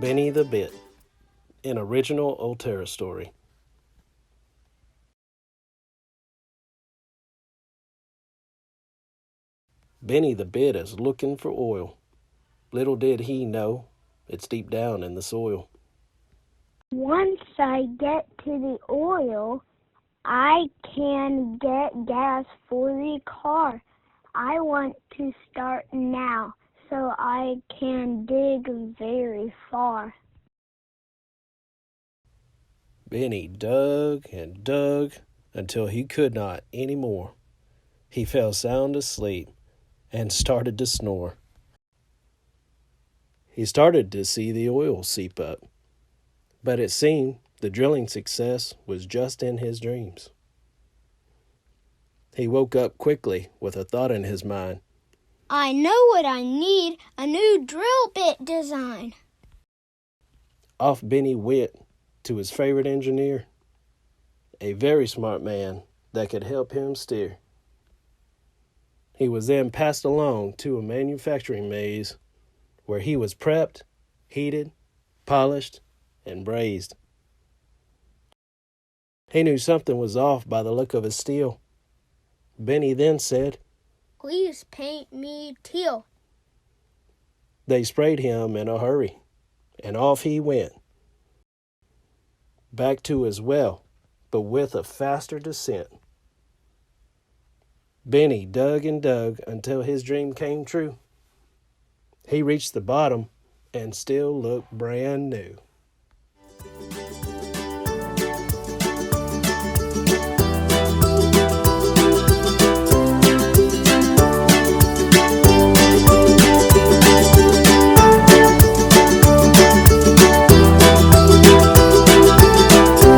Benny the Bit, an original Ulterra story. Benny the Bit is looking for oil. Little did he know, it's deep down in the soil. Once I get to the oil, I can get gas for the car. I want to start now so I can dig very far. Benny dug and dug until he could not any more. He fell sound asleep and started to snore. He started to see the oil seep up, but it seemed the drilling success was just in his dreams. He woke up quickly with a thought in his mind. I know what I need, a new drill bit design. Off Benny went to his favorite engineer, a very smart man that could help him steer. He was then passed along to a manufacturing maze where he was prepped, heated, polished, and brazed. He knew something was off by the look of his steel. Benny then said, Please paint me teal. They sprayed him in a hurry, and off he went. Back to his well, but with a faster descent. Benny dug and dug until his dream came true. He reached the bottom and still looked brand new.